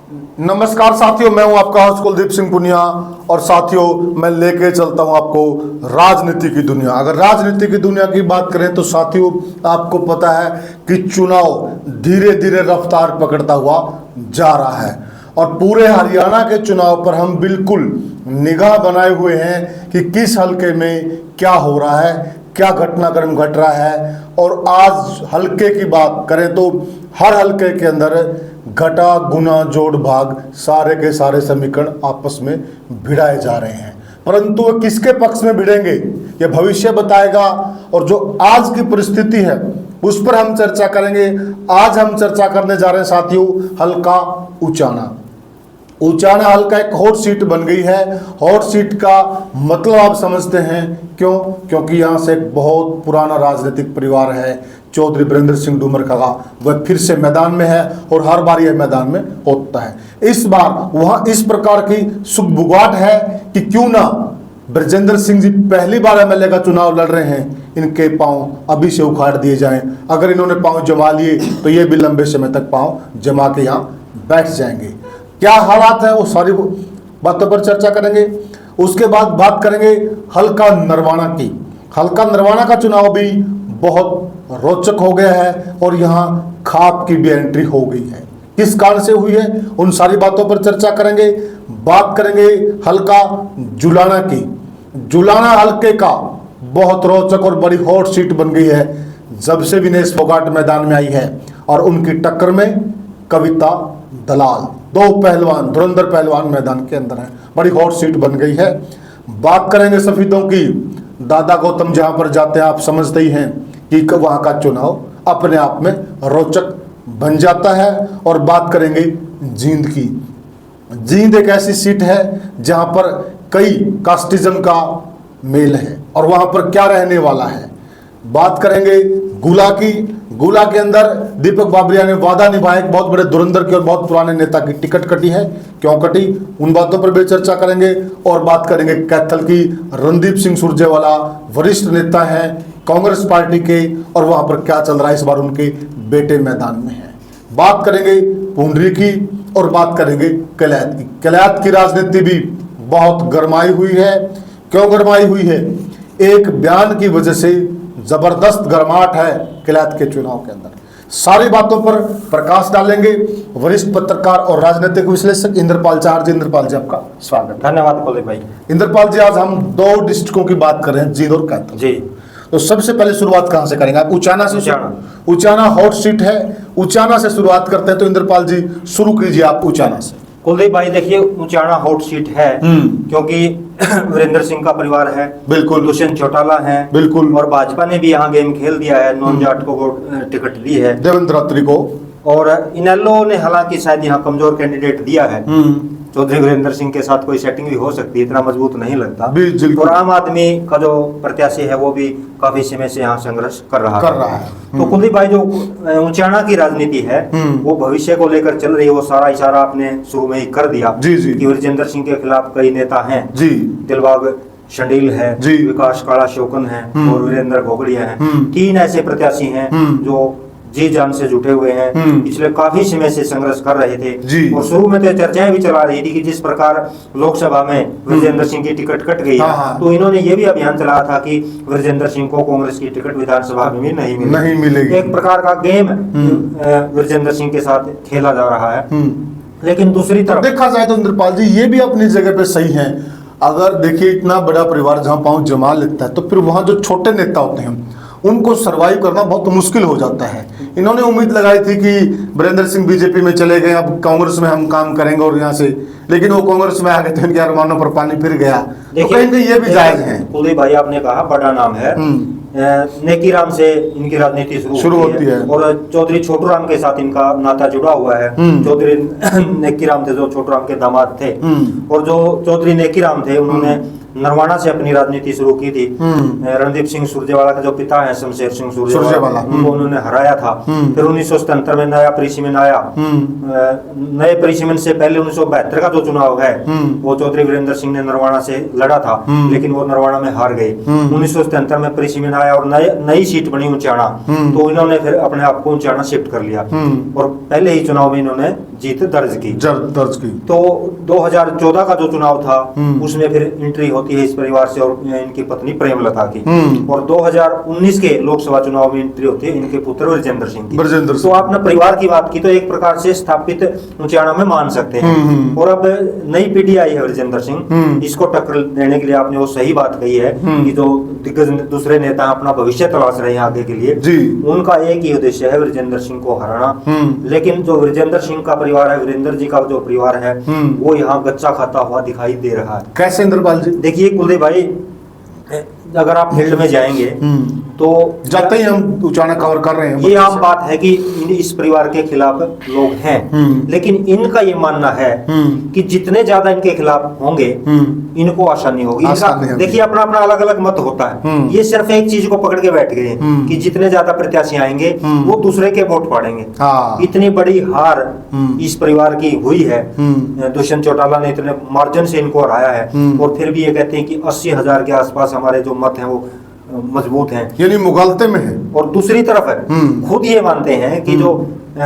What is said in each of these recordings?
नमस्कार साथियों, मैं हूं आपका होस्ट कुलदीप सिंह पुनिया और साथियों मैं लेके चलता हूं आपको राजनीति की दुनिया। अगर राजनीति की दुनिया की बात करें तो साथियों आपको पता है कि चुनाव धीरे धीरे रफ्तार पकड़ता हुआ जा रहा है और पूरे हरियाणा के चुनाव पर हम बिल्कुल निगाह बनाए हुए हैं कि किस हलके में क्या हो रहा है, क्या घटनाक्रम घट रहा है। और आज हलके की बात करें तो हर हलके के अंदर घटा गुना जोड़ भाग सारे के सारे समीकरण आपस में भिड़ाए जा रहे हैं, परंतु वे किसके पक्ष में भिड़ेंगे ये भविष्य बताएगा। और जो आज की परिस्थिति है उस पर हम चर्चा करेंगे। आज हम चर्चा करने जा रहे हैं साथियों हल्का उचाना। उचाना हल्का एक हॉट सीट बन गई है। हॉट सीट का मतलब आप समझते हैं क्यों? क्योंकि यहाँ से एक बहुत पुराना राजनीतिक परिवार है, चौधरी वीरेंद्र सिंह डूमरका का, वह फिर से मैदान में है और हर बार यह मैदान में होता है। इस बार वहाँ इस प्रकार की सुगबुगाहट है कि क्यों ना ब्रजेंद्र सिंह जी पहली बार एमएलए का चुनाव लड़ रहे हैं, इनके पांव अभी से उखाड़ दिए जाएं। अगर इन्होंने पांव जमा लिए तो ये भी लंबे समय तक पांव जमा के यहाँ बैठ जाएंगे। क्या हालात है वो सारी बातों पर चर्चा करेंगे। उसके बाद बात करेंगे हल्का नरवाना की। हल्का नरवाना का चुनाव भी बहुत रोचक हो गया है और यहाँ खाप की भी एंट्री हो गई है। किस कारण से हुई है उन सारी बातों पर चर्चा करेंगे। बात करेंगे हल्का जुलाना की। जुलाना हल्के का बहुत रोचक और बड़ी हॉट सीट बन गई है जब से विनेश फोगाट मैदान में आई है और उनकी टक्कर में कविता दलाल, दो पहलवान, धुरंधर पहलवान मैदान के अंदर है। बड़ी हॉट सीट बन गई है। बात करेंगे सफेदों की। दादा गौतम जहां पर जाते हैं आप समझते ही हैं कि वहां का चुनाव अपने आप में रोचक बन जाता है। और बात करेंगे जींद की। जींद एक ऐसी सीट है जहां पर कई कास्टिज्म का मेल है और वहां पर क्या रहने वाला है। बात करेंगे गुला की। गुला के अंदर दीपक बाबरिया ने वादा निभाया, एक बहुत बड़े धुरंधर की और बहुत पुराने नेता की टिकट कटी है। क्यों कटी उन बातों पर भी चर्चा करेंगे। और बात करेंगे कैथल की। रणदीप सिंह सुरजेवाला वरिष्ठ नेता हैं कांग्रेस पार्टी के और वहां पर क्या चल रहा है, इस बार उनके बेटे मैदान में हैं। बात करेंगे पुंडरी की और बात करेंगे कलैत की। कलैत की राजनीति भी बहुत गरमाई हुई है। क्यों गरमाई हुई है? एक बयान की वजह से जबरदस्त गर्माहट है किलायत के चुनाव के अंदर। सारी बातों पर प्रकाश डालेंगे वरिष्ठ पत्रकार और राजनीतिक विश्लेषक इंद्रपाल चार जी। इंद्रपाल जी आपका स्वागत। धन्यवाद कुलदीप भाई। इंद्रपाल जी आज हम दो डिस्ट्रिक्टों की बात कर रहे हैं, जींद और कैथल जी। तो सबसे पहले शुरुआत कहां से करेंगे आप? उचाना से। उचाना हॉट सीट है, उचाना से शुरुआत करते हैं। तो इंद्रपाल जी शुरू कीजिए आप उचाना से। कुलदीप भाई देखिए उचाना हॉट सीट है क्योंकि वीरेंद्र सिंह का परिवार है, बिल्कुल, दुष्यंत चौटाला है, बिल्कुल, और भाजपा ने भी यहाँ गेम खेल दिया है, नॉन जाट को टिकट दी है, देवेंद्र रात्रि को। और इनेलो ने हालांकि शायद यहाँ कमजोर कैंडिडेट दिया है। चौधरी वीरेंद्र सिंह के साथ कोई सेटिंग भी हो सकती है, इतना मजबूत नहीं लगता। और आम आदमी का जो प्रत्याशी है वो भी काफी समय से यहाँ संघर्ष कर रहा है। तो कुलदीप भाई जो उचाना की राजनीति है वो भविष्य को लेकर चल रही है। वो सारा इशारा आपने शुरू में ही कर दिया कि वीरेंद्र सिंह के खिलाफ कई नेता हैं। दिलबाग शंडील है, विकास काला शोकन है और वीरेंद्र घोगड़िया है। तीन ऐसे प्रत्याशी हैं जो जी जान से जुटे हुए हैं, पिछले काफी समय से संघर्ष कर रहे थे। और शुरू में तो चर्चाएं भी चला रही थी कि जिस प्रकार लोकसभा में विजेंद्र सिंह की टिकट कट गई है तो इन्होंने ये भी अभियान चलाया था कि विजेंद्र सिंह को कांग्रेस की टिकट विधानसभा में भी नहीं मिलेगी। एक प्रकार का गेम विजेंद्र सिंह के साथ खेला जा रहा है। लेकिन दूसरी तरफ देखा जाए तो इंद्रपाल जी ये भी अपनी जगह पे सही है। अगर देखिए इतना बड़ा परिवार जहाँ पांव जमा लेता है तो फिर वहाँ जो छोटे नेता होते हैं उनको सरवाइव करना बहुत मुश्किल हो जाता है। इन्होंने उम्मीद लगाई थी कि वीरेंद्र सिंह बीजेपी में चले गए, अब कांग्रेस में हम काम करेंगे और यहाँ से, लेकिन वो कांग्रेस में आ गए तो इनके अरमानों पर पानी फिर गया। तो कहीं ये भी जायज है। कुलदीप भाई आपने कहा बड़ा नाम है, नेकीराम से इनकी राजनीति शुरू होती है और चौधरी छोटूराम के साथ इनका नाता जुड़ा हुआ है। चौधरी नेकीराम थे जो छोटूराम के दामाद थे और जो चौधरी नेकीराम थे उन्होंने नरवाना से अपनी राजनीति शुरू की थी। रणदीप सिंह सुरजेवाला के जो पिता हैं शमशेर सिंह सुरजेवाला उनको उन्होंने हराया था। फिर 1977 में नया परिसीमन आया। नए परिसीमन से पहले 1972 का जो चुनाव है वो चौधरी वीरेंद्र सिंह ने नरवाना से लड़ा था, लेकिन वो नरवाना में हार गए। 1977 में परिसीमन आया और नई सीट बनी उचाना, तो इन्होंने फिर अपने आप को उचाना शिफ्ट कर लिया और पहले ही चुनाव में इन्होंने जीत दर्ज की। दर्ज की। तो 2014 का जो चुनाव था उसमें फिर एंट्री होती है इस परिवार से और इनकी पत्नी प्रेमलता की, और 2019 के लोकसभा चुनाव में एंट्री होती है इनके पुत्र ब्रजेंद्र सिंह की। तो आपने परिवार की बात की तो एक प्रकार से स्थापित उचाणा में मान सकते हैं। और अब नई पीढ़ी आई है ब्रजेंद्र सिंह, इसको टक्कर देने के लिए आपने वो सही बात कही है कि जो दिग्गज दूसरे नेता अपना भविष्य तलाश रहे हैं आगे के लिए, उनका एक ही उद्देश्य है ब्रजेंद्र सिंह को हराना। लेकिन जो ब्रजेंद्र सिंह का परिवार है, वीरेंद्र जी का जो परिवार है, वो यहाँ गच्चा खाता हुआ दिखाई दे रहा है। कैसे इंद्रपाल जी? देखिए कुलदीप भाई, अगर आप फील्ड में जाएंगे तो जाते ही हम उचाणा कवर कर रहे हैं, ये आम बात है कि इस परिवार के खिलाफ लोग हैं, लेकिन इनका ये मानना है कि जितने ज्यादा इनके खिलाफ होंगे इनको आसानी होगी। देखिए अपना अपना अलग अलग मत होता है, ये सिर्फ एक चीज को पकड़ के बैठ गए कि जितने ज्यादा प्रत्याशी आएंगे वो दूसरे के वोट पाड़ेंगे। इतनी बड़ी हार इस परिवार की हुई है, दुष्यंत चौटाला ने इतने मार्जिन से इनको हराया है, और फिर भी ये कहते हैं कि 80,000 के आसपास हमारे जो मत हैं वो मजबूत हैं, यानी मुगालते में है। और दूसरी तरफ खुद ये मानते हैं कि जो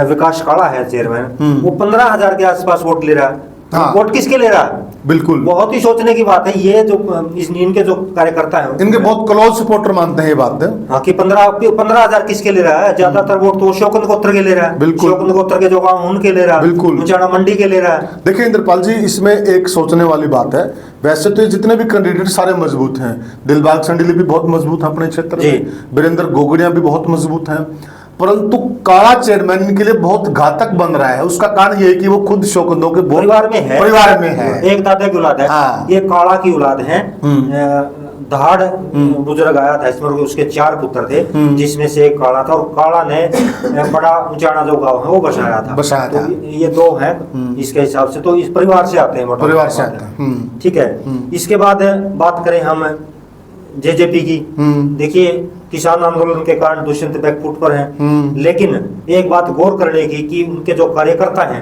विकास काला है चेयरमैन, वो 15,000 के आसपास वोट ले रहा है। वोट किसके ले रहा है? बिल्कुल बहुत ही सोचने की बात है। ये जो इनके जो कार्यकर्ता हैं, इनके बहुत क्लोज सपोर्टर मानते हैं ये बात है। हाँ, कि 15,000 किसके ले रहा है? ज्यादातर वोट तो शौकत गोत्र के ले रहा है। बिल्कुल शौकत गोत्र के जो गांव उनके ले रहा है, बिल्कुल उचाणा मंडी के ले रहा है। देखिए इंद्रपाल जी, इसमें एक सोचने वाली बात है। वैसे तो जितने भी कैंडिडेट सारे मजबूत हैं, दिलबाग संडीली भी बहुत मजबूत है अपने क्षेत्र में, वीरेंद्र गोगड़िया भी बहुत मजबूत हैं, परंतु काला चेयरमैन के लिए बहुत घातक बन रहा है। उसका कारण ये है कि वो खुद शौकतों के परिवार में है, एक दादा की औलाद है। हाँ। ये काला की औलाद है। दहाड़ बुजुर्ग आया था इसमें, उसके 4 पुत्र थे, जिसमें से एक काला था, और काला ने बड़ा उचाणा जो गांव है वो बसाया था। तो ये 2 हैं इसके हिसाब से, तो इस परिवार से आते हैं, परिवार से आते हैं। ठीक है। इसके बाद बात करें हम जेजेपी की, देखिए किसान आंदोलन के कारण दुष्यंत बैकफुट पर हैं, लेकिन एक बात गौर करने की कि उनके जो कार्यकर्ता हैं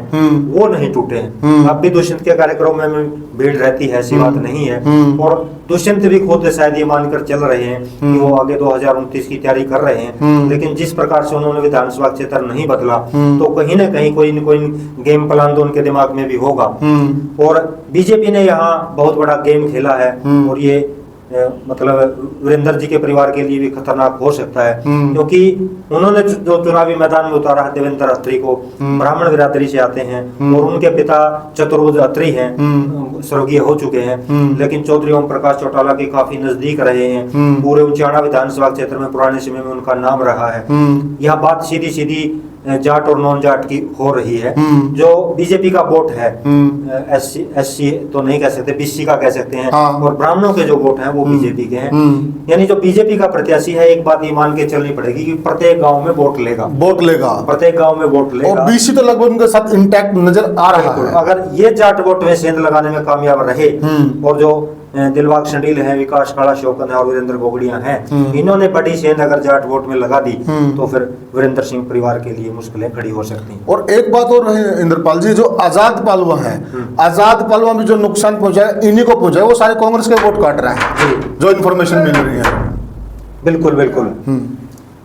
वो नहीं टूटे हैं। अब भी दुष्यंत के कार्यक्रमों में भीड़ रहती है, ऐसी बात नहीं है, और दुष्यंत भी खुद शायद ये मानकर चल रहे हैं कि वो आगे 2029 की तैयारी कर रहे हैं, लेकिन जिस प्रकार से उन्होंने विधानसभा क्षेत्र नहीं बदला, तो कहीं ना कहीं कोई न कोई गेम प्लान तो उनके दिमाग में भी होगा। और बीजेपी ने यहाँ बहुत बड़ा गेम खेला है, और ये मतलब वीरेंद्र जी के परिवार के लिए भी खतरनाक हो सकता है, क्योंकि उन्होंने जो चुनावी मैदान में उतारा है देवेंद्र अत्री को, ब्राह्मण बिरादरी से आते हैं, और उनके पिता चतुर्भुज अत्री हैं, स्वर्गीय हो चुके हैं, लेकिन चौधरी ओम प्रकाश चौटाला के काफी नजदीक रहे हैं। पूरे उचाणा विधानसभा क्षेत्र में पुराने समय में उनका नाम रहा है। यह बात सीधी सीधी जाट और नॉन जाट की हो रही है। जो बीजेपी का वोट है, एससी तो नहीं कह सकते, बीसी का कह सकते हैं, और ब्राह्मणों के जो वोट हैं वो बीजेपी के हैं। यानी जो बीजेपी का प्रत्याशी है, एक बात ये मान के चलनी पड़ेगी कि प्रत्येक गांव में वोट लेगा, प्रत्येक गांव में वोट लेगा, और बीसी तो लगभग उनके साथ इंटैक्ट नजर आ रहा है। अगर ये जाट वोट में सेंध लगाने में कामयाब रहे, और जो दिलबाग संडील है, विकास काला शौकत है और वीरेंद्र गोगड़िया हैं, इन्होंने बड़ी सेंध अगर जाट वोट में लगा दी, तो फिर वीरेंद्र सिंह परिवार के लिए मुश्किलें खड़ी हो सकती हैं। और एक बात और है इंद्रपाल जी, जो आजाद पालवा है, आजाद पालवा में जो नुकसान पहुंचा है इन्हीं को पहुंचा है, वो सारे कांग्रेस के वोट काट रहा है, जो इन्फॉर्मेशन मिल रही है। बिल्कुल बिल्कुल।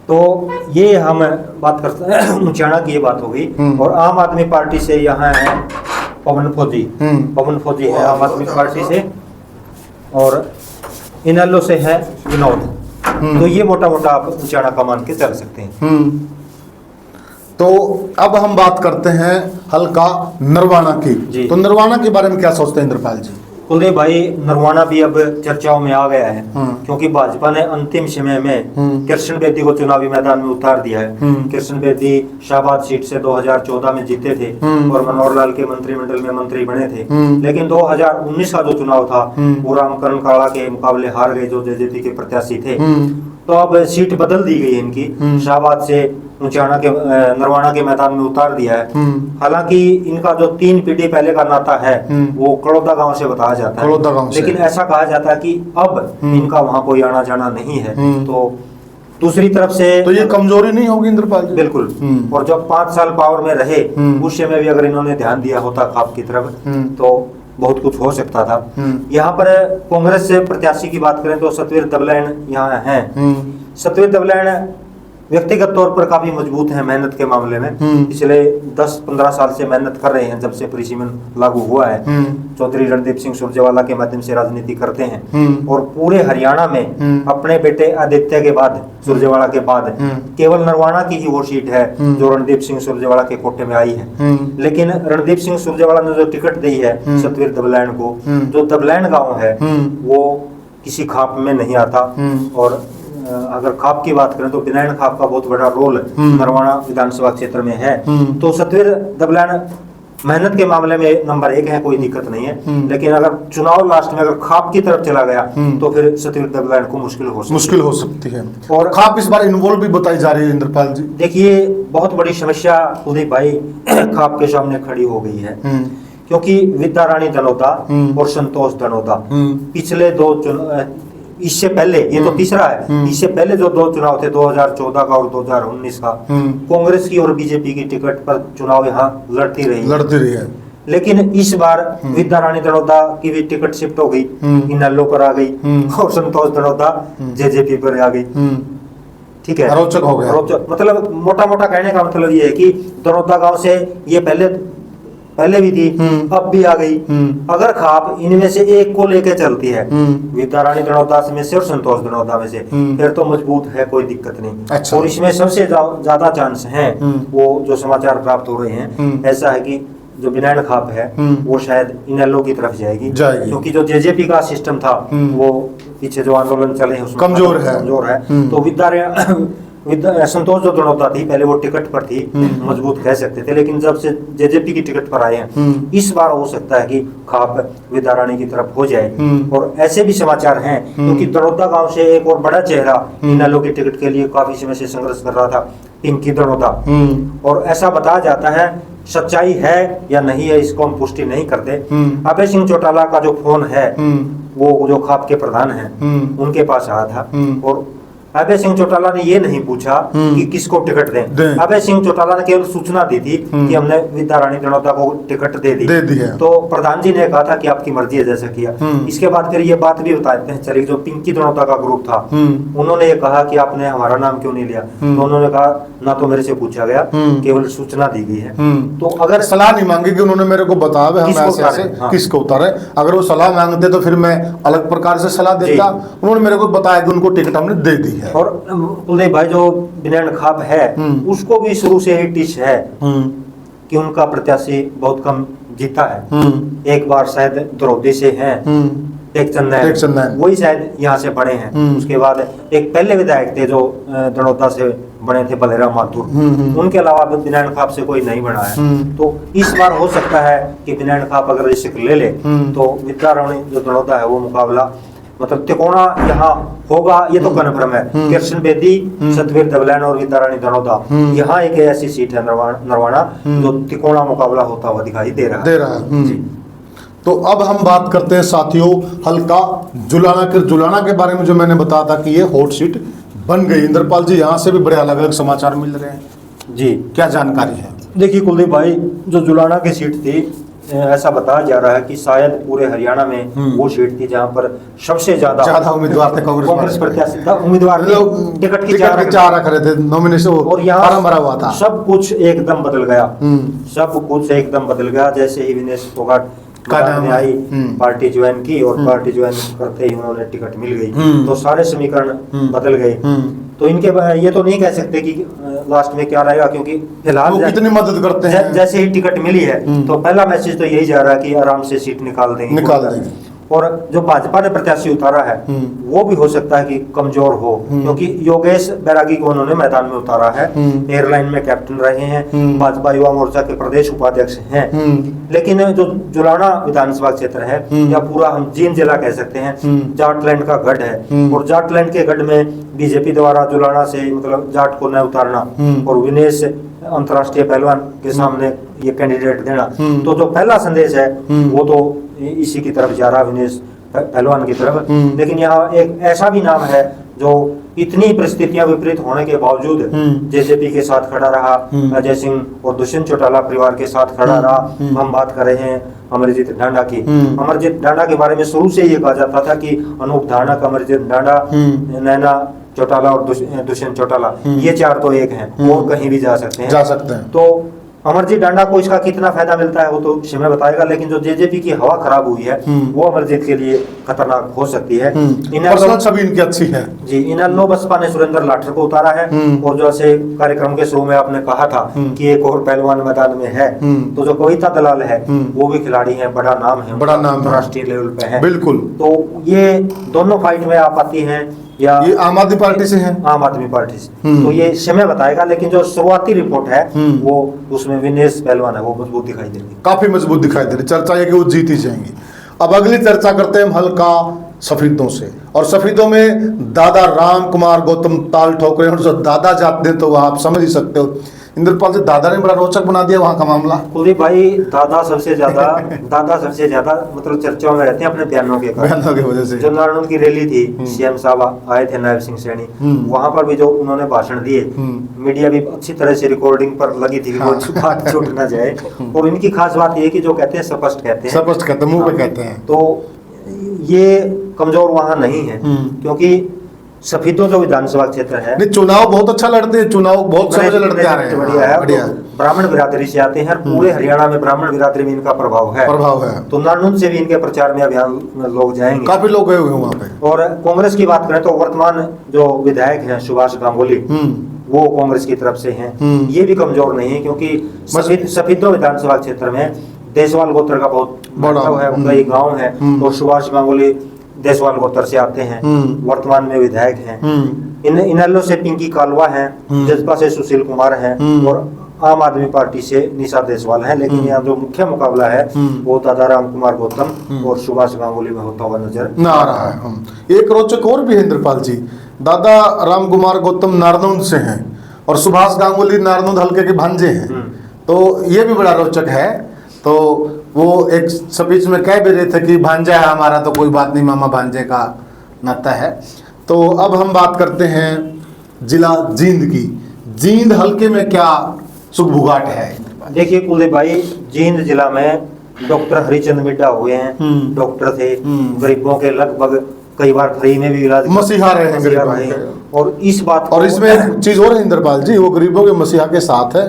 तो ये हम बात करते हैं, उचाणा की ये बात हो गई। और आम आदमी पार्टी से यहाँ है पवन फौजी है आम आदमी पार्टी से, और इनेलो से है विनोद। तो ये मोटा मोटा आप उचाणा का मान के चल सकते हैं। तो अब हम बात करते हैं हल्का नरवाना की। तो नरवाना के बारे में क्या सोचते हैं इंद्रपाल जी? कुलदीप भाई, नरवाना भी अब चर्चाओं में आ गया है, क्योंकि भाजपा ने अंतिम समय में कृष्ण बेदी को चुनावी मैदान में उतार दिया है। कृष्ण बेदी शाहबाद सीट से 2014 में जीते थे और मनोहर लाल के मंत्रिमंडल में मंत्री बने थे, लेकिन 2019 का जो चुनाव था वो रामकरण काला के मुकाबले हार गए, जो जेजेपी के प्रत्याशी थे। तो अब सीट बदल दी गई इनकी, शाहबाद से उचाणा के नरवाना के मैदान में उतार दिया है। हालांकि इनका जो 3 पीढ़ी पहले का नाता है वो कड़ौदा गांव से बताया जाता है, लेकिन ऐसा कहा जाता है कि अब इनका वहां कोई आना जाना नहीं है। तो दूसरी तरफ से तो ये कमजोरी नहीं होगी इंद्रपाल जी? बिल्कुल। और जब 5 साल पावर में रहे, उस समय भी अगर इन्होंने ध्यान दिया होता खाप की तरफ, तो बहुत कुछ हो सकता था। यहाँ पर कांग्रेस से प्रत्याशी की बात करें तो सतवीर दबलैन यहाँ हैं। सतवीर दबलैन व्यक्तिगत तौर पर काफी मजबूत हैं मेहनत के मामले में। पिछले 10-15 साल से मेहनत कर रहे हैं जब से परिसीमन लागू हुआ है। चौधरी रणदीप सिंह सुरजेवाला के माध्यम से राजनीति करते हैं और पूरे हरियाणा में अपने बेटे आदित्य के बाद, सुरजेवाला के बाद केवल नरवाना की ही वो सीट है जो रणदीप सिंह सुरजेवाला के कोटे में आई है। लेकिन रणदीप सिंह सुरजेवाला ने जो टिकट दी है सतवीर दबलैंड को, जो दबलैंड गाँव है वो किसी खाप में नहीं आता। और अगर खाप की बात करें तो बिनैन खाप का बहुत बड़ा रोल नरवाना विधानसभा क्षेत्र में है। तो सतवीर दबलैंड मेहनत के मामले में नंबर 1 है, कोई दिक्कत नहीं है। लेकिन अगर चुनाव लास्ट में अगर खाप की तरफ चला गया तो फिर सतवीर दबलैंड को मुश्किल हो सकती है। और खाप इस बार इन्वॉल्व भी बताई जा रही है इंद्रपाल जी। देखिए, बहुत बड़ी समस्या कुलदीप भाई खाप के सामने खड़ी हो गई है, क्योंकि विद्या रानी धनोता और संतोष धनोता पिछले 2 इससे पहले, ये तो तीसरा है, इससे पहले जो 2 चुनाव थे 2014 का और 2019 का, कांग्रेस की और बीजेपी की टिकट पर चुनाव यहाँ लड़ती रही है। लेकिन इस बार विद्या रानी धनोता की भी टिकट शिफ्ट हो गई, इनेलो पर आ गई और संतोष धनोता जेजेपी पर आ गई। ठीक है, रोचक हो गया। रोचक मतलब मोटा मोटा कहने का मतलब ये है कि धनोता गांव से ये पहले भी थी, अब भी आ गई। अगर खाप इनमें से एक को लेके चलती है, विद्या रानी धनोता में से और संतोष धनोता में से, फिर तो मजबूत है, कोई दिक्कत नहीं। अच्छा। और इसमें सबसे ज्यादा चांस है, वो जो समाचार प्राप्त हो रहे हैं, ऐसा है कि जो बिनैन खाप है वो शायद इनेलो की तरफ जाएगी, क्योंकि जो जेजेपी का सिस्टम था वो पीछे जो आंदोलन चले उसमें कमजोर है। तो संतोष जो धनोता थी पहले वो टिकट पर थी, मजबूत कह सकते थे, लेकिन जब से जेजेपी की टिकट पर आए हैं, इस बार हो सकता है कि खाप विद्या रानी की तरफ हो जाए। और ऐसे भी समाचार हैं, क्योंकि धनोता गांव से एक और बड़ा चेहरा इनेलो की टिकट के लिए काफी समय से संघर्ष कर रहा था, पिंकी धनोता। और ऐसा बताया जाता है, सच्चाई है या नहीं है इसको हम पुष्टि नहीं करते, अभय सिंह चौटाला का जो फोन है वो जो खाप के प्रधान हैं उनके पास आया था, और अभय सिंह चौटाला ने ये नहीं पूछा कि किसको टिकट दें। अभय सिंह चौटाला ने केवल सूचना दी थी कि हमने विद्या रानी धनोता को टिकट दे दी है। तो प्रधान जी ने कहा था कि आपकी मर्जी है, जैसा किया। इसके बाद फिर ये बात भी बताते हैं चलिए, जो पिंकी धनोता का ग्रुप था उन्होंने ये कहा कि आपने हमारा नाम क्यों नहीं लिया, तो उन्होंने कहा ना तो मेरे से पूछा गया, केवल सूचना दी गई है। तो अगर सलाह नहीं मांगी कि उन्होंने मेरे को बताया किसको उतारे, अगर वो सलाह मांगते तो फिर मैं अलग प्रकार से सलाह देता। उन्होंने मेरे को बताया कि उनको टिकट हमने दे दी है। और कुलदीप भाई जो बिनैन खाप है उसको भी शुरू से ही टिच है कि उनका प्रत्याशी बहुत कम जीता है। एक बार शायद द्रौपदी से हैं, एक चंदन वही शायद यहाँ से बने हैं। उसके बाद एक पहले विधायक थे जो धनोता से बने थे, बलेराम माथुर, उनके अलावा बिनैन खाप से कोई नहीं बना है। तो इस बार हो सकता है कि बिनैन खाप अगर रिस्क ले ले तो विद्या रानी जो धनोता है वो मुकाबला मतलब तिकोना यहाँ होगा, ये तो कन्फर्म है। कृष्ण बेदी, सतवीर दबलैंड और विद्या रानी धनोता, यहाँ एक ऐसी सीट है नरवाना जो तिकोना मुकाबला होता हुआ दिखाई दे रहा है। तो अब हम बात करते हैं साथियों हल्का जुलाना के बारे में, जो मैंने बताया था कि ये हॉट सीट बन गई। इंद्रपाल जी, यहाँ से भी बड़े अलग अलग समाचार मिल रहे हैं जी, क्या जानकारी है? देखिए कुलदीप भाई, जो जुलाना की सीट थी, ऐसा बताया जा रहा है कि शायद पूरे हरियाणा में वो सीट थी जहां पर सबसे ज्यादा उम्मीदवार थे, कांग्रेस प्रत्याशी था, उम्मीदवार टिकट की चाह रख रहे थे, नॉमिनेशन और यहाँ भरा हुआ था। सब कुछ एकदम बदल गया, सब कुछ एकदम बदल गया जैसे ही विनेश फोगाट ने आई, पार्टी ज्वाइन की और पार्टी ज्वाइन करते ही उन्होंने टिकट मिल गई, तो सारे समीकरण बदल गए। तो इनके ये तो नहीं कह सकते कि लास्ट में क्या रहेगा, क्योंकि फिलहाल कितनी मदद करते हैं। जैसे ही टिकट मिली है तो पहला मैसेज तो यही जा रहा है कि आराम से सीट निकाल देंगे। और जो भाजपा ने प्रत्याशी उतारा है वो भी हो सकता है कि कमजोर हो, क्योंकि योगेश बैरागी को उन्होंने मैदान में उतारा है, एयरलाइन में कैप्टन रहे हैं, भाजपा युवा मोर्चा के प्रदेश उपाध्यक्ष हैं। लेकिन जो जुलाना विधानसभा क्षेत्र है या पूरा हम जींद जिला कह सकते हैं, जाटलैंड का गढ़ है, और जाटलैंड के गढ़ में बीजेपी द्वारा जुलाना से मतलब जाट को न उतारना और विनेश अंतर्राष्ट्रीय पहलवान के सामने ये कैंडिडेट देना, तो जो पहला संदेश है वो तो इसी की तरफ जा रहा, विनेश पहलवान की तरफ। लेकिन यहाँ एक ऐसा भी नाम है जो इतनी परिस्थितियां विपरीत होने के बावजूद जेजेपी के साथ खड़ा रहा, अजय सिंह और दुष्यंत चौटाला परिवार के साथ खड़ा रहा। हम बात कर रहे हैं अमरजीत ढांडा की। अमरजीत ढांडा के बारे में शुरू से ये कहा जाता था कि अनूप धानक, अमरजीत ढांडा, नैना चौटाला और दुष्यंत चौटाला, ये चार तो एक हैं, और कहीं भी जा सकते हैं। तो अमरजीत डांडा को इसका कितना फायदा मिलता है वो तो समय बताएगा, लेकिन जो जेजेपी की हवा खराब हुई है वो अमरजीत के लिए खतरनाक हो सकती है। छवि इनकी अच्छी है जी। इनेलो बसपा ने सुरेंद्र लाठर को उतारा है, और जो ऐसे कार्यक्रम के शुरू में आपने कहा था कि एक और पहलवान मैदान में है, तो जो कविता दलाल है वो भी खिलाड़ी है, बड़ा नाम है, बड़ा नाम राष्ट्रीय लेवल पे है। बिल्कुल। तो ये दोनों फाइट में आ पाती हैं, या ये आम आदमी पार्टी से है, आम आदमी पार्टी से, तो ये समय बताएगा। लेकिन जो शुरुआती रिपोर्ट है वो उसमें विनेश पहलवान है वो मजबूत दिखाई दे रही, काफी मजबूत दिखाई दे रही। चर्चा है कि वो जीत ही जाएंगी। अब अगली चर्चा करते हैं हम हल्का सफेदों से, और सफेदों में दादा राम कुमार गौतम ताल ठोकरे, और जो दादा जाते हैं तो वह आप समझ ही सकते हो। इंद्रपाल जी, दादा ने बड़ा रोचक बना दिया वहाँ का मामला। कुलदीप भाई, दादा सबसे ज्यादा मतलब चर्चाओं में रहते हैं अपने बयानों के वजह से। जो नारायण की रैली थी, सीएम साहब आए थे, नायब सिंह सैनी, वहां पर भी जो उन्होंने भाषण दिए, मीडिया भी अच्छी तरह से रिकॉर्डिंग पर लगी थी, बात छूट ना जाए। और इनकी खास बात ये कि जो कहते हैं स्पष्ट कहते हैं, मुंह पे कहते हैं। तो ये कमजोर वहां नहीं है, क्योंकि सफेदों जो विधानसभा क्षेत्र है, नहीं चुनाव बहुत अच्छा लड़ते हैं, चुनाव बहुत समय से लड़ते आ रहे हैं। बढ़िया है, बढ़िया। ब्राह्मण बिरादरी से आते हैं, पूरे हरियाणा में ब्राह्मण बिरादरी में इनका प्रभाव है। तो नारनौल से भी इनके प्रचार में अभियान में लोग जाएंगे, काफी लोग गए हुए हैं वहाँ पे। और कांग्रेस की बात करें तो वर्तमान जो विधायक हैं सुभाष गांगुली, वो कांग्रेस की तरफ से हैं, ये भी कमजोर नहीं है, क्योंकि सफेदों विधानसभा क्षेत्र में देसवाल गोत्र का बहुत महत्व है, उनका एक गाँव है, और सुभाष गांगुली देसवाल गोत्र से आते हैं, वर्तमान में विधायक हैं। इनेलो से पिंकी कालवा हैं, जसपा से सुशील कुमार हैं, और आम आदमी पार्टी से निशा देसवाल हैं। लेकिन यहाँ जो मुख्य मुकाबला है वो दादा राम कुमार गौतम और सुभाष गांगुली में होता हुआ नजर न आ रहा है। एक रोचक और भी है इंद्रपाल जी, दादा राम कुमार गौतम नारनौल से हैं और सुभाष गांगुली नारनौल हल्के के भांजे हैं, तो ये भी बड़ा रोचक है। तो वो एक स्पीच में कह भी रहे थे कि भांजा है हमारा तो कोई बात नहीं, मामा भांजे का नाता है। तो अब हम बात करते हैं जिला जींद की। जींद हल्के में क्या सुखबुगाट है? देखिए कुलदीप भाई, जींद जिला में डॉक्टर हरिचंद मिड्डा हुए हैं, डॉक्टर थे, गरीबों के लगभग कई बार फ्री में भी इलाज, मसीहा रहे हैं। और इस बात और इसमें एक चीज और है इंद्रपाल जी, वो गरीबों के मसीहा के साथ है,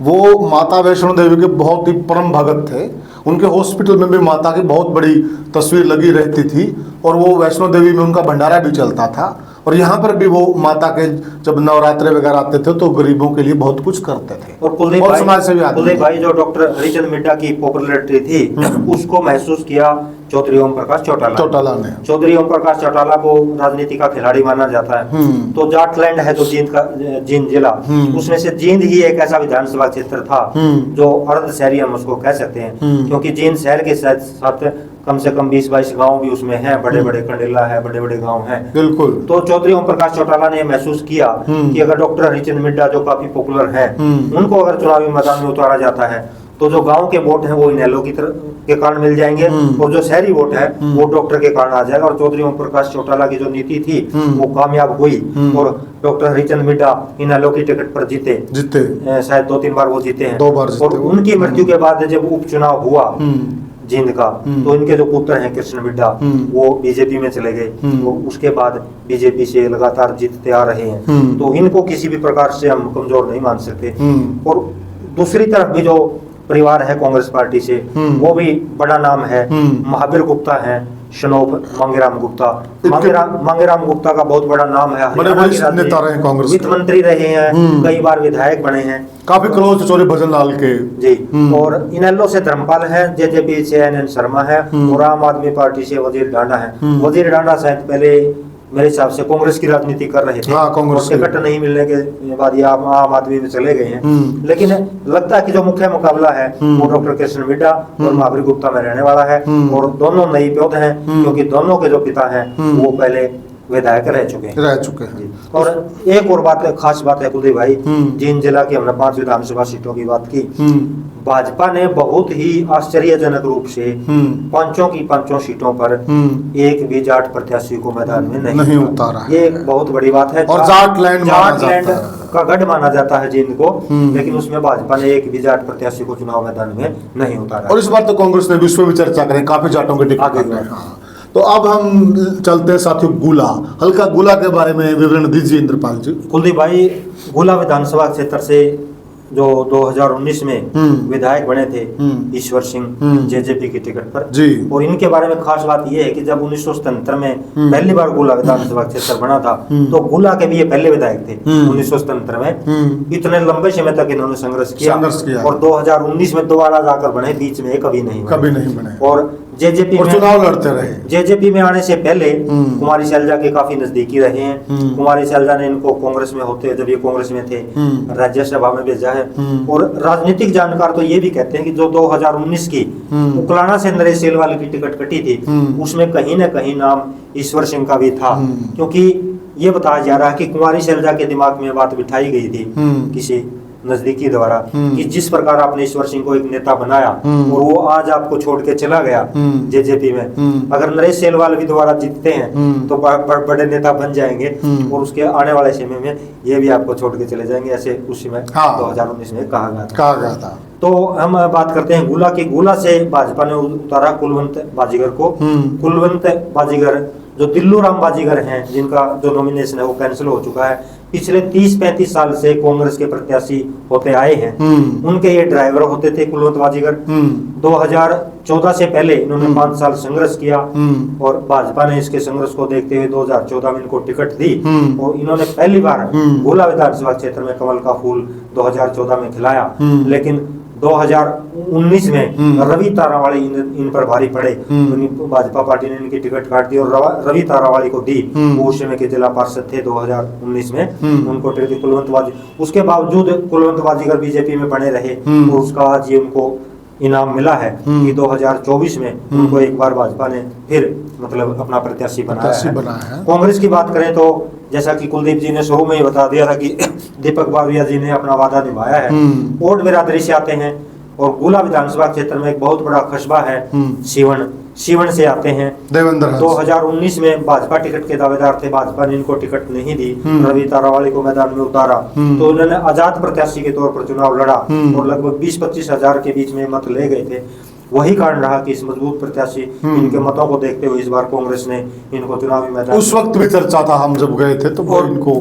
वो माता वैष्णो देवी के बहुत ही परम भगत थे। उनके हॉस्पिटल में भी माता की बहुत बड़ी तस्वीर लगी रहती थी, और वो वैष्णो देवी में उनका भंडारा भी चलता था। और यहाँ पर भी वो माता के जब नवरात्रे वगैरह आते थे तो गरीबों के लिए बहुत कुछ करते थे। और समाज से भी कुलदीप भाई, जो डॉक्टर हरिचंद मिड्डा की पॉपुलैरिटी थी उसको महसूस किया चौधरी ओम प्रकाश चौटाला ने। चौधरी ओम प्रकाश चौटाला को राजनीति का खिलाड़ी माना जाता है। तो जाटलैंड है जो जींद जिला, उसमें से जींद ही एक ऐसा विधानसभा क्षेत्र था जो अर्ध शहरी हम उसको कह सकते हैं, क्योंकि जींद शहर के साथ कम से कम 20-22 गांव भी उसमें हैं, बड़े बड़े कंडेला है, बड़े बड़े गांव हैं। बिल्कुल। तो चौधरी ओम प्रकाश चौटाला ने महसूस किया कि अगर डॉक्टर हरिचंद मिड्डा जो काफी पॉपुलर हैं, उनको अगर चुनावी मैदान में उतारा जाता है तो जो गांव के वोट हैं वो इनेलो की तरफ के कारण मिल जाएंगे, और जो शहरी वोट है वो डॉक्टर के कारण आ जाएगा। और चौधरी ओम प्रकाश चौटाला की जो नीति थी वो कामयाब हुई, और डॉक्टर हरिचंद मिड्डा इनेलो की टिकट पर जीते शायद 2-3 बार वो जीते हैं। 2 बार जीते। और उनकी मृत्यु के बाद जब उपचुनाव हुआ जींद का, तो इनके जो पुत्र हैं कृष्ण मिड्डा, वो बीजेपी में चले गए, तो उसके बाद बीजेपी से लगातार जीतते आ रहे हैं। तो इनको किसी भी प्रकार से हम कमजोर नहीं मान सकते। और दूसरी तरफ भी जो परिवार है कांग्रेस पार्टी से, वो भी बड़ा नाम है, महावीर गुप्ता है, शनोप मांगेराम गुप्ता। मांगेराम गुप्ता का बहुत बड़ा नाम है, नेता रहे कांग्रेस, वित्त मंत्री रहे हैं, कई बार विधायक बने हैं, काफी क्लोज चौधरी भजन लाल के जी। और इनेलो से धर्मपाल है, जेजेपी से एनएन शर्मा है, और आम आदमी पार्टी से वजीर डांडा है। वजीर डांडा शायद पहले मेरे हिसाब से कांग्रेस की राजनीति कर रहे थे, कांग्रेस टिकट नहीं मिलने के बाद ये आम आदमी में चले गए हैं। लेकिन लगता है कि जो मुख्य मुकाबला है वो डॉक्टर कृष्ण मिड्डा और महावीर गुप्ता में रहने वाला है, और दोनों नई पौध हैं, क्योंकि दोनों के जो पिता हैं वो पहले विधायक रह चुके हैं। और एक और बात, खास बात है कुलदीप भाई, जींद जिला की हमने 5 विधानसभा सीटों की बात की, भाजपा ने बहुत ही आश्चर्यजनक रूप से पांचों सीटों पर एक भी जाट प्रत्याशी को मैदान में नहीं उतारा। ये एक बहुत बड़ी बात है, और जाटलैंड का गढ़ माना जाता है जींद को, लेकिन उसमें भाजपा ने एक भी जाट प्रत्याशी को चुनाव मैदान में नहीं उतारा। और इस बार तो कांग्रेस ने विश्व में चर्चा करें, काफी जाटों के टिकट। तो अब हम चलते हैं साथियों गुला, हल्का गुला के बारे में विवरण दीजिए इंद्रपाल जी। कुलदीप भाई, गुला विधानसभा क्षेत्र से जो 2019 में विधायक बने थे ईश्वर सिंह जेजेपी की टिकट पर जी। और इनके बारे में खास बात यह है कि जब 1977 में पहली बार गुला विधानसभा क्षेत्र बना था तो गुला के भी ये पहले विधायक थे 1977 में। इतने लंबे समय तक इन्होंने संघर्ष किया और 2019 में दोबारा जाकर बने, बीच में कभी नहीं बने। और जेजेपी में चुनाव लड़ते रहे। जेजेपी में आने से पहले कुमारी शैलजा के काफी नजदीकी रहे हैं। कुमारी शैलजा ने इनको कांग्रेस में होते जब ये कांग्रेस में थे राज्यसभा में भेजा है। और राजनीतिक जानकार तो ये भी कहते हैं कि जो 2019 की उकलाना से नरेश सेलवाल की टिकट कटी थी उसमें कहीं न कहीं नाम ईश्वर सिंह का भी था, क्योंकि ये बताया जा रहा है कि कुमारी शैलजा के दिमाग में बात बिठाई गई थी किसी नजदीकी द्वारा कि जिस प्रकार आपने ईश्वर सिंह को एक नेता बनाया और वो आज आपको छोड़ के चला गया जेजेपी में, अगर नरेश सेलवाल भी दोबारा जीतते हैं तो बड़े नेता बन जाएंगे और उसके आने वाले समय में ये भी आपको छोड़ के चले जाएंगे, ऐसे उस समय 2019 में कहा गया था। तो हम बात करते हैं गुला की। गुला से भाजपा ने उतारा कुलवंत बाजीगर को। कुलवंत बाजीगर जो दिल्लू राम बाजीगर हैं, जिनका जो नॉमिनेशन है वो कैंसिल हो चुका है, पिछले 30-35 साल से कांग्रेस के प्रत्याशी होते आए हैं। उनके ये ड्राइवर होते थे कुलवंत बाजीगर। 2014 से पहले इन्होंने 5 साल संघर्ष किया और भाजपा ने इसके संघर्ष को देखते हुए 2014 में इनको टिकट दी और इन्होंने पहली बार गुला विधानसभा क्षेत्र में कमल का फूल 2014 में खिलाया। लेकिन 2019 में रवि तारावाली इन पर भारी पड़े, तो भाजपा पार्टी ने इनकी टिकट काट दी और रवि तारावाली को दी। वो उस समय के जिला पार्षद थे 2019 में, उनको टिकट दी कुलवंत बाजीगर। उसके बावजूद कुलवंत बाजीगर बीजेपी में बने रहे और उसका आज ये उनको इनाम मिला है कि 2024 में उनको एक बार भाजपा ने फिर मतलब अपना प्रत्याशी बनाया है। कांग्रेस की बात करें तो जैसा कि कुलदीप जी ने शुरू में ही बता दिया था कि दीपक बावरिया जी ने अपना वादा निभाया है। ओट बिरादरी से आते हैं और गुला विधानसभा क्षेत्र में एक बहुत बड़ा कस्बा है सीवन से आते हैं देवेंद्र। 2019 में भाजपा टिकट के दावेदार थे, भाजपा ने इनको टिकट नहीं दी, रवि तारावाली को मैदान में उतारा तो उन्होंने आजाद प्रत्याशी के तौर पर चुनाव लड़ा और लगभग 20-25 हजार के बीच में मत ले गए थे। वही कारण रहा कि इस मजबूत प्रत्याशी इनके मतों को देखते हुए इस बार कांग्रेस ने इनको चुनावी मैदान, उस वक्त भी चर्चा था हम जब गए थे तो इनको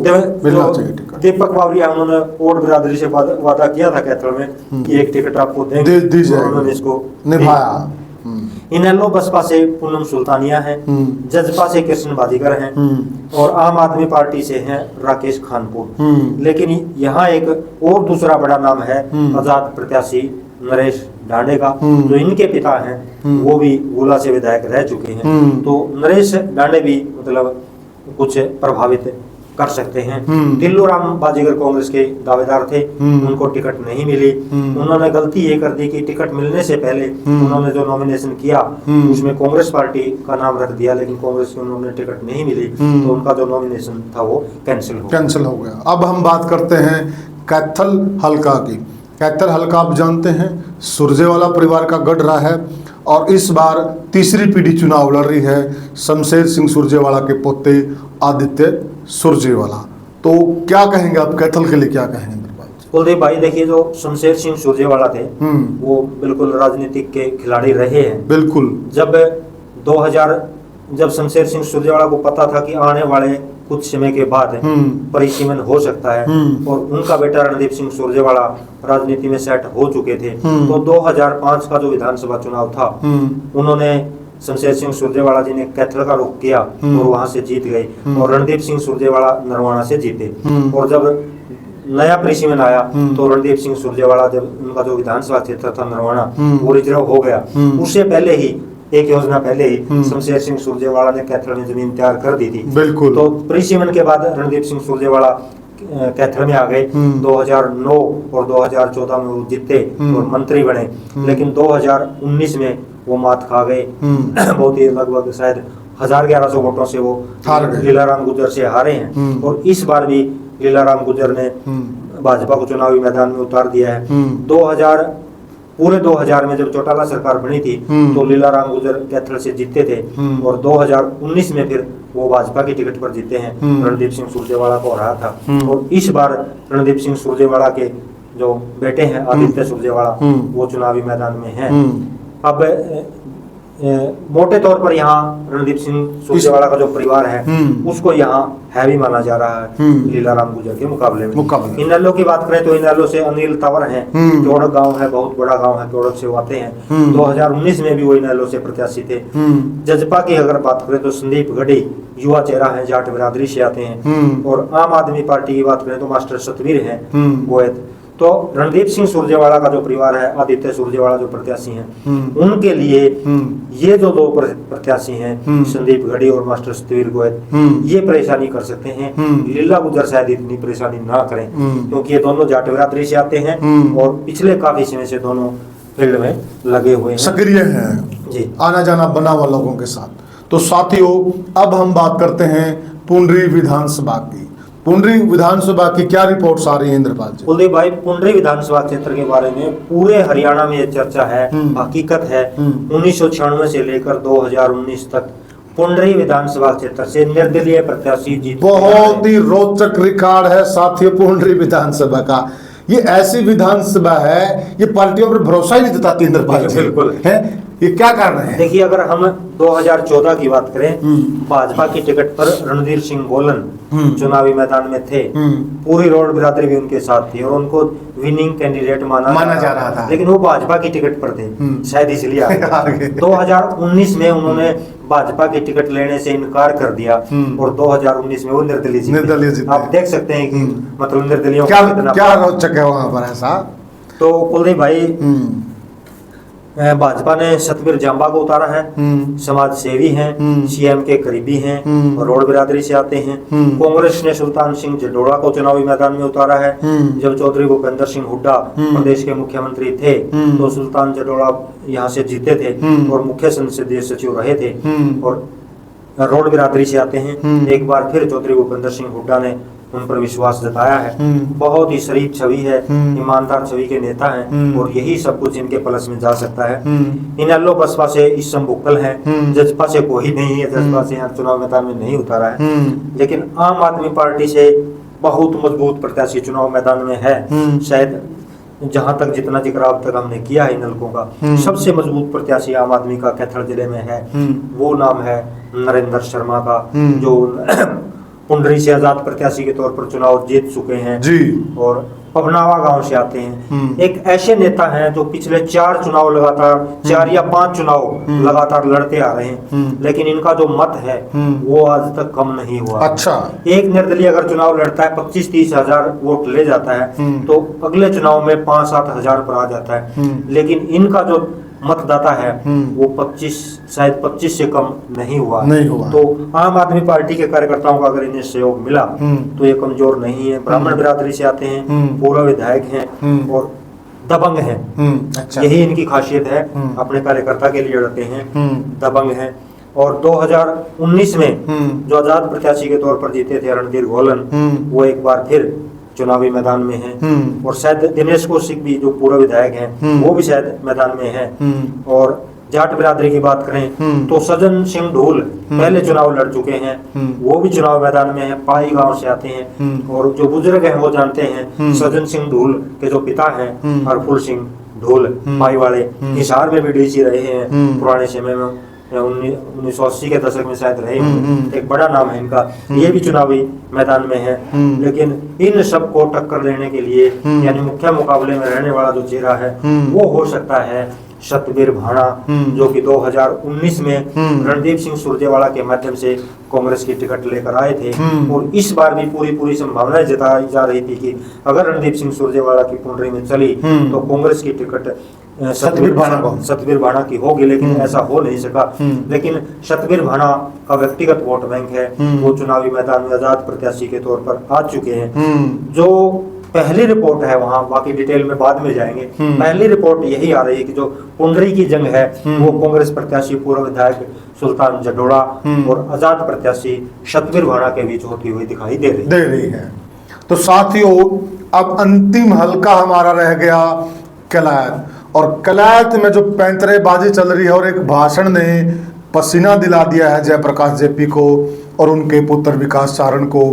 मिलना चाहिए टिकट। दीपक बावरिया उन्होंने ओट बिरादरी से वादा किया था कैथल में कि एक टिकट आपको देंगे, उन्होंने इसको निभाया। इनेलो बसपा से पूनम सुल्तानिया है, जजपा से कृष्ण बाजीगर हैं और आम आदमी पार्टी से हैं राकेश खानपुर। लेकिन यहाँ एक और दूसरा बड़ा नाम है आजाद प्रत्याशी नरेश डांडे का, जो इनके पिता हैं वो भी गुला से विधायक रह चुके हैं। तो नरेश डांडे भी मतलब कुछ प्रभावित कर सकते हैं। दिल्लू राम बाजीगर कांग्रेस के दावेदार थे, उनको टिकट नहीं मिली। उन्होंने गलती ये कर दी कि टिकट मिलने से पहले उन्होंने जो नॉमिनेशन किया उसमें कांग्रेस पार्टी का नाम रख दिया, लेकिन कांग्रेस को उन्होंने टिकट नहीं मिली तो उनका जो नॉमिनेशन था वो कैंसिल हो गया। अब हम बात करते हैं कैथल हल्का की। कैथल हल्का आप जानते हैं सुरजेवाला परिवार का गढ़ रहा है और इस बार तीसरी पीढ़ी चुनाव लड़ रही है शमशेर सिंह सुरजेवाला के पोते आदित्य सुरजेवाला। तो क्या कहेंगे आप कैथल के लिए, क्या कहेंगे? कुलदीप भाई देखिए, जो शमशेर सिंह सुरजेवाला थे वो बिल्कुल राजनीतिक के खिलाड़ी रहे हैं। बिल्कुल। जब शमशेर सिंह सुरजेवाला को पता था कि आने वाले कुछ समय के बाद परिसीमन हो सकता है और उनका बेटा रणदीप सिंह सुरजेवाला राजनीति में सेट हो चुके थे, तो 2005 का जो विधानसभा चुनाव था उन्होंने शमशेर सिंह सुरजेवाला जी ने कैथल का रुख किया और वहां से जीत गए और रणदीप सिंह सुरजेवाला नरवाना से जीते। और जब नया परिसीमन आया तो रणदीप सिंह सुरजेवाला, जब उनका जो विधानसभा क्षेत्र था नरवाना वो रिजर्व हो गया, उससे पहले ही एक योजना पहले ही शमशेर सिंह सुरजेवाला ने कैथल में जमीन तैयार कर दी थी। बिल्कुल। तो परिसीमन के बाद रणदीप सिंह सुरजेवाला कैथल में आ गए। 2009 और 2014 में वो जीते और मंत्री बने, लेकिन 2019 में वो मात खा गए। बहुत ही लगभग शायद 1100 वोटों से वो लीलाराम गुर्जर से हारे हैं और इस बार भी लीलाराम गुर्जर ने भाजपा को चुनावी मैदान में उतार दिया है। पूरे 2000 में जब चौटाला सरकार बनी थी तो लीलाराम गुर्जर कैथल से जीते थे और 2019 में फिर वो भाजपा की टिकट पर जीते हैं, रणदीप सिंह सुरजेवाला को हराया था। और इस बार रणदीप सिंह सुरजेवाला के जो बेटे हैं आदित्य सुरजेवाला वो चुनावी मैदान में हैं। अब मोटे तौर पर यहाँ रणदीप सिंह सुरजेवाला का जो परिवार है उसको यहाँ हैवी माना जा रहा है लीलाराम गुर्जर के मुकाबले में। इनेलो की बात करें तो इनेलो से अनिल तंवर है, चौड़क गांव है, बहुत बड़ा गांव है, चौड़क से वो आते हैं। 2019 में भी वो इनेलो से प्रत्याशी थे। जजपा की अगर बात करें तो संदीप गढ़ी युवा चेहरा है, जाट बिरादरी से आते हैं। और आम आदमी पार्टी की बात करें तो मास्टर सतवीर है गोयत। तो रणदीप सिंह सुरजेवाला का जो परिवार है, आदित्य सुरजेवाला जो प्रत्याशी हैं, उनके लिए ये जो दो प्रत्याशी हैं संदीप गढ़ी और मास्टर सतवीर गोयत, ये परेशानी कर सकते हैं। लीला गुर्जर शायद इतनी परेशानी ना करें क्योंकि ये दोनों जाट बिरादरी से आते हैं और पिछले काफी समय से दोनों फील्ड में लगे हुए हैं, सक्रिय हैं जी, आना जाना बना हुआ लोगों के साथ। तो साथियों, अब हम बात करते हैं पुंडरी विधानसभा की। पुंडरी विधानसभा की क्या रिपोर्ट्स आ रही है इंद्रपाल जी? कुलदीप भाई, पुंडरी विधानसभा क्षेत्र के बारे में पूरे हरियाणा में ये चर्चा है, हकीकत है। 1996 से लेकर 2019 तक पुंडरी विधानसभा क्षेत्र से निर्दलीय प्रत्याशी जीत, बहुत ही रोचक रिकॉर्ड है साथियों पुंडरी विधानसभा का। ये ऐसी विधानसभा है, ये पार्टियों पर भरोसा ही नहीं जताती इंद्रपाल जी, बिल्कुल है। ये क्या कारण है? देखिए, अगर हम 2014 की बात करें, भाजपा की टिकट पर रणधीर सिंह गोलन चुनावी मैदान में थे। पूरी रोड बिरादरी भी उनके साथ थी और उनको विनिंग कैंडिडेट माना जा रहा था, लेकिन वो भाजपा की टिकट पर थे, शायद इसलिए आ गए। 2019 में उन्होंने भाजपा की टिकट लेने से इनकार कर दिया और 2019 में वो निर्दलीय जीते। आप देख सकते हैं कि मतलब निर्दलीयों क्या रोचक है वहां पर ऐसा। तो कुलदीप भाई, भाजपा ने सतवीर जांबा को उतारा है, समाज सेवी हैं, सीएम के करीबी हैं और रोड बिरादरी से आते हैं। कांग्रेस ने सुल्तान सिंह जडोड़ा को चुनावी मैदान में उतारा है। जब चौधरी भूपेंद्र सिंह हुड्डा प्रदेश के मुख्यमंत्री थे तो सुल्तान जडोड़ा यहाँ से जीते थे और मुख्य संसदीय सचिव रहे थे और रोड बिरादरी से आते हैं। एक बार फिर चौधरी भूपेंद्र सिंह हुड्डा ने उन पर विश्वास जताया है। बहुत ही शरीफ छवि है, ईमानदार छवि के नेता हैं और यही सब कुछ इनके प्लस में जा सकता है। इनेलो बसपा से इसम बुक्कल है, जजपा से कोई नहीं है, जजपा से यहाँ चुनाव मैदान में नहीं उतारा है। लेकिन आम आदमी पार्टी से बहुत मजबूत प्रत्याशी चुनाव मैदान में है। शायद जहां तक जितना जिक्र अब तक हमने किया है इनेलो का, सबसे मजबूत प्रत्याशी आम आदमी का कैथल जिले में है। वो नाम है नरेंद्र शर्मा का, जो पुंडरी से आजाद प्रत्याशी के तौर पर चुनाव जीत चुके हैं जी और पबनावा गांव से आते हैं। एक ऐसे नेता हैं जो पिछले 4 चुनाव लगातार 4 या 5 चुनाव लगातार लड़ते आ रहे हैं, लेकिन इनका जो मत है वो आज तक कम नहीं हुआ। अच्छा, एक निर्दलीय अगर चुनाव लड़ता है 25-30 हजार वोट ले जाता है तो अगले चुनाव में 5-7 हजार पर आ जाता है, लेकिन इनका जो मतदाता है वो 25 से कम नहीं हुआ। तो आम आदमी पार्टी के कार्यकर्ताओं का अगर इन्हें सहयोग मिला तो ये कमजोर नहीं है। ब्राह्मण बिरादरी से आते हैं, पूर्व विधायक हैं और दबंग हैं। अच्छा। यही इनकी खासियत है, अपने कार्यकर्ता के लिए लड़ते हैं, दबंग हैं। और 2019 में जो आजाद प्रत्याशी के तौर पर जीते थे रणधीर गोलन, वो एक बार फिर चुनावी मैदान में हैं और शायद दिनेश कौशिक भी जो पूर्व विधायक हैं वो भी शायद मैदान में हैं। और जाट बिरादरी की बात करें तो सज्जन सिंह ढोल पहले चुनाव लड़ चुके हैं, वो भी चुनाव मैदान में है, पाई गांव से आते हैं और जो बुजुर्ग हैं वो जानते हैं सज्जन सिंह ढोल के जो पिता हैं हरफुल सिंह ढोल पाई वाले, हिसार में भी डीसी रहे हैं पुराने समय में, 1980 के दशक में शायद रहे। एक बड़ा नाम है इनका, ये भी चुनावी मैदान में है। लेकिन इन सब को टक्कर देने के लिए यानी मुख्य मुकाबले में रहने वाला जो चेहरा है वो हो सकता है सतवीर भाणा, जो कि 2019 में रणदीप सिंह सुरजेवाला के माध्यम से कांग्रेस की टिकट लेकर आए थे और इस बार भी पूरी संभावनाएं जताई जा रही थी कि अगर रणदीप सिंह सुरजेवाला की पुंडरी में चली तो कांग्रेस की टिकट सतवीर भाणा की होगी, लेकिन ऐसा हो नहीं सका। लेकिन सतवीर भाणा का व्यक्तिगत वोट बैंक है, वो चुनावी मैदान में आजाद प्रत्याशी के तौर पर आ चुके हैं। जो पहली रिपोर्ट है वहां, बाकी डिटेल में बाद में जाएंगे, पहली रिपोर्ट यही आ रही है कि जो पुंडरी की जंग है वो कांग्रेस प्रत्याशी पूर्व विधायक सुल्तान जडोड़ा और आजाद प्रत्याशी सतवीर भाणा के बीच होती हुई दिखाई दे रही है। तो साथियों, अब अंतिम हल्का हमारा रह गया कलायत, और कलायत में जो पैंतरेबाजी चल रही है और एक भाषण ने पसीना दिला दिया है जयप्रकाश जेपी को और उनके पुत्र विकास चारण को,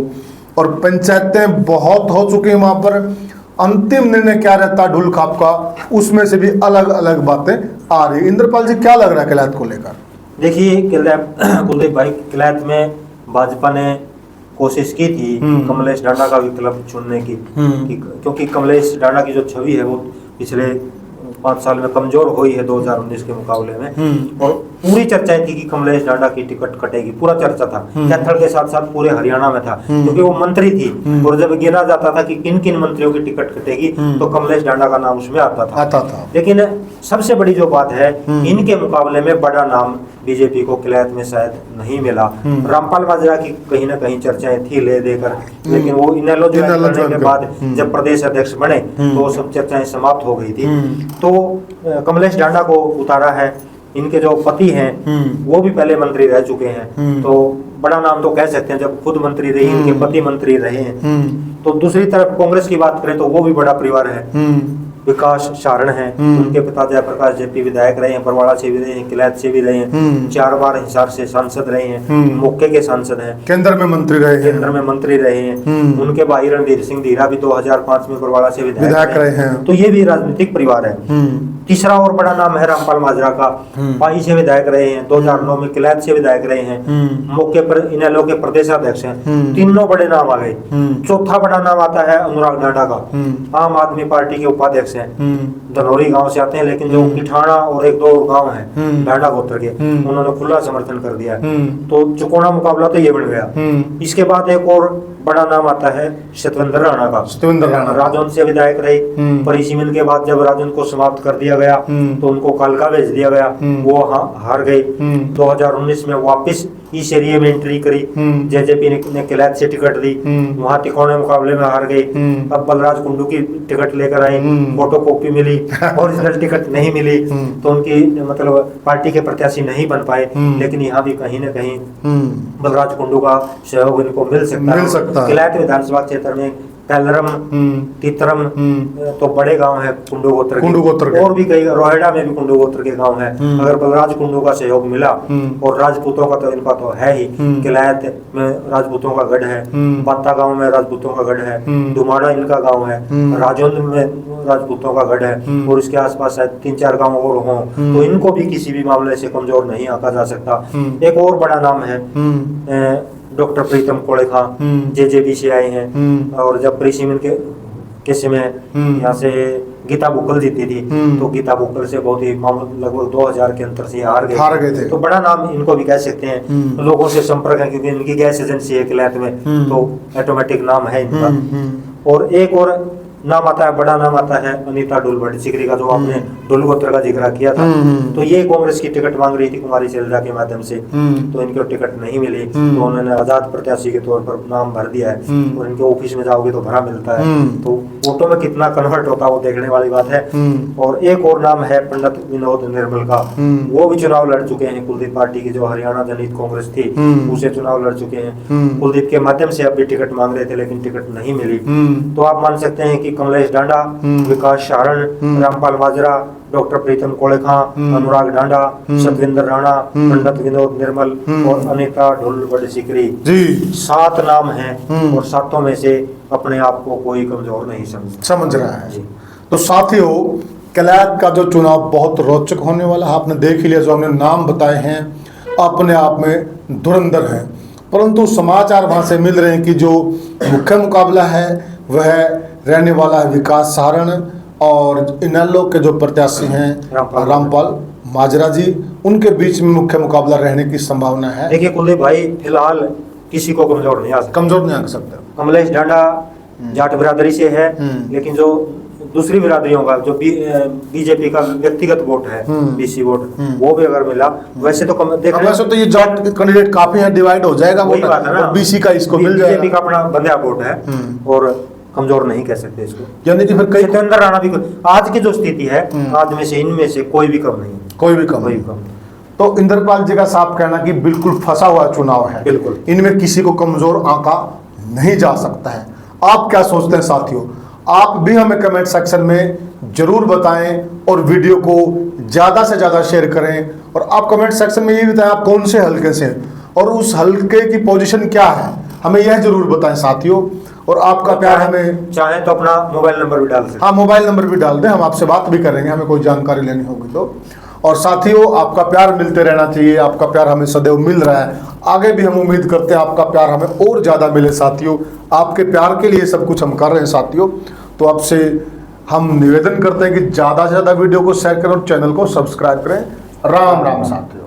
और पंचायतें बहुत हो चुकी हैं वहाँ पर। अंतिम निर्णय क्या रहता ढुल खाप का, उसमें से भी अलग अलग बातें आ रही। इंद्रपाल जी क्या लग रहा है किलायत को लेकर? देखिए कुलदीप भाई, किलायत में भाजपा ने कोशिश की थी कमलेश डांडा का विकल्प चुनने की, क्योंकि कमलेश डांडा की जो छवि है वो पिछले 5 साल में कमजोर हुई है 2019 के मुकाबले में, और पूरी चर्चाएं थी कि कमलेश डांडा की टिकट कटेगी, पूरा चर्चा था कैथल के साथ साथ पूरे हरियाणा में था, क्योंकि वो मंत्री थी और जब गिना जाता था कि किन किन मंत्रियों की टिकट कटेगी तो कमलेश डांडा का नाम उसमें आता था। लेकिन सबसे बड़ी जो बात है, इनके मुकाबले में बड़ा नाम बीजेपी को किलायत में शायद नहीं मिला। रामपाल माजरा की कहीं ना कहीं चर्चाएं थी ले देकर, लेकिन वो इनेलो ज्वाइन करने के बाद जब प्रदेश अध्यक्ष बने तो वो सब चर्चाएं समाप्त हो गई थी। तो कमलेश डांडा को उतारा है। इनके जो पति हैं वो भी पहले मंत्री रह चुके हैं, तो बड़ा नाम तो कह सकते हैं जब खुद मंत्री रहे, इनके पति मंत्री रहे हैं। तो दूसरी तरफ कांग्रेस की बात करें तो वो भी बड़ा परिवार है, विकास सारण है, उनके पिता जयप्रकाश जेपी विधायक रहे हैं, बरवाड़ा से भी रहे हैं, किलायत से भी रहे हैं, 4 बार हिसार से सांसद रहे हैं, मौके के सांसद हैं, केंद्र में मंत्री रहे हैं। उनके भाई रणधीर सिंह धीरा भी 2005 में बरवाड़ा से विधायक रहे हैं। तो ये भी राजनीतिक परिवार है। तीसरा और बड़ा नाम है रामपाल माजरा का, पाई से विधायक रहे हैं, 2009 में किलायत से विधायक रहे हैं, मौके पर इनेलो के प्रदेशाध्यक्ष हैं। तीनों बड़े नाम आ गए। चौथा बड़ा नाम आता है अनुराग डांडा का, आम आदमी पार्टी के उपाध्यक्ष हैं, धनौरी गांव से आते हैं, लेकिन जो किठाना और 1-2 गांव हैं डांडा गोत्र के, उन्होंने खुला समर्थन कर दिया। तो चुकोना मुकाबला तो ये बन गया। इसके बाद एक और बड़ा नाम आता है सतविंदर राणा का। राजौंद से विधायक रहे, परिसीमन के बाद जब राजौंद को समाप्त कर दिया गया तो उनको कालका भेज दिया गया, वो हार गए। 2019 में वापस इस एरिया में एंट्री करी, जेजेपी ने किलायत से टिकट दी, वहां तिकोने मुकाबले में हार गए। अब बलराज कुंडू की टिकट लेकर आए, फोटो कॉपी मिली, ओरिजिनल टिकट नहीं मिली, तो उनकी मतलब पार्टी के प्रत्याशी नहीं बन पाए। लेकिन यहाँ भी कहीं न कहीं बलराज कुंडू का सहयोग इनको मिल सकता है। किलायत विधानसभा क्षेत्र में कैलरम, तितरम तो बड़े गांव है कुंडू गोत्र के, और भी कई रोहिड़ा में भी कुंडू गोत्र के गांव है। अगर बलराज कुंडू का सहयोग मिला, और राजपूतों का तो इनका तो है ही, किलायत में राजपूतों का गढ़ है, बाता गांव में राजपूतों का गढ़ है, डुमाड़ा इनका गांव है, राजौंद में राजपूतों का गढ़ है, और इसके आसपास शायद 3-4 गांव और हों, तो इनको भी किसी भी मामले से कमजोर नहीं आंका जा सकता। एक और बड़ा नाम है डॉक्टर प्रीतम कोड़ेखा, जेजेपी से आए हैं, और जब परिसीमन के समय यहाँ से गीता बुक्कल जीती थी, तो गीता बुक्कल से बहुत ही लगभग 2000 के अंतर से हार गए थे। तो बड़ा नाम इनको भी कह सकते हैं। लोगों से संपर्क है क्योंकि इनकी गैस एजेंसी है किलायत में, तो ऑटोमेटिक नाम है इनका। और एक और नाम आता है, बड़ा नाम आता है अनीता ढुल सिकरी का, जो आपने ढुल गोत्र का जिक्र किया था। तो ये कांग्रेस की टिकट मांग रही थी कुमारी शैलजा के माध्यम से, तो इनको टिकट नहीं मिली, तो उन्होंने आजाद प्रत्याशी के तौर पर नाम भर दिया है, और इनके ऑफिस में जाओगे तो भरा मिलता है, तो वोटों में कितना कन्वर्ट होता है वो देखने वाली बात है। और एक और नाम है पंडित विनोद निर्मल का, वो भी चुनाव लड़ चुके हैं। कुलदीप पार्टी की जो हरियाणा जनहित कांग्रेस थी उसे चुनाव लड़ चुके हैं, कुलदीप के माध्यम से अब भी टिकट मांग रहे थे, लेकिन टिकट नहीं मिली। तो आप मान सकते हैं कि कमलेश डांडा, विकास सारण, रामपाल माजरा, डॉक्टर प्रीतम कोड़ेखा, अनुराग डांडा, सतविंदर राणा, पंडित विनोद निर्मल और अनीता ढुल सिकरी, 7 नाम हैं, और 7 में से अपने आप को कोई कमजोर नहीं समझ रहा है। तो साथियों, किलायत का जो चुनाव बहुत रोचक होने वाला है। आपने देख ही लिया, जो हमने नाम बताए हैं अपने आप में धुरंधर हैं, परंतु समाचार वहां से मिल रहे हैं कि जो मुख्य मुकाबला है वह रहने वाला है विकास सारण, और इनेलो के जो प्रत्याशी हैं रामपाल माजरा जी, उनके बीच में मुख्य मुकाबला रहने की संभावना है। देखिए कुलदीप भाई, फिलहाल किसी को कमजोर नहीं आ सकता। कमलेश डांडा जाट बिरादरी से है, लेकिन जो दूसरी बिरादरियों का जो बीजेपी का व्यक्तिगत वोट है, बीसी वोट, वो भी अगर मिला, वैसे तो ये जाट कैंडिडेट काफी है, डिवाइड हो जाएगा वोट, और बीसी का इसको मिल जाएगा। बीजेपी का अपना बंधा वोट है, और कमजोर नहीं कह सकते इसको। यानी कि फिर कई सत्येंद्र राणा भी, आज की जो स्थिति है, आज में से इनमें से कोई भी कम नहीं, कोई भी कम। तो इंद्रपाल जी का साफ कहना कि बिल्कुल फंसा हुआ चुनाव है, बिल्कुल, इनमें किसी को कमजोर आंका नहीं जा सकता है। आप क्या सोचते हैं साथियों? आप भी हमें कमेंट सेक्शन में जरूर बताएं, और वीडियो को ज्यादा से ज्यादा शेयर करें, और आप कमेंट सेक्शन में ये बताएं आप कौन से हल्के से, और उस हल्के की पोजीशन क्या है, हमें यह जरूर बताएं साथियों। और आपका प्यार हमें, चाहे तो अपना मोबाइल नंबर भी डाल सकते। हाँ मोबाइल नंबर भी डाल दें, हम आपसे बात भी करेंगे, हमें कोई जानकारी लेनी होगी तो। और साथियों आपका प्यार मिलते रहना चाहिए, आपका प्यार हमें सदैव मिल रहा है, आगे भी हम उम्मीद करते हैं आपका प्यार हमें और ज़्यादा मिले साथियों। आपके प्यार के लिए सब कुछ हम कर रहे हैं साथियों। तो आपसे हम निवेदन करते हैं कि ज़्यादा से ज़्यादा वीडियो को शेयर करें और चैनल को सब्सक्राइब करें। राम राम साथियों।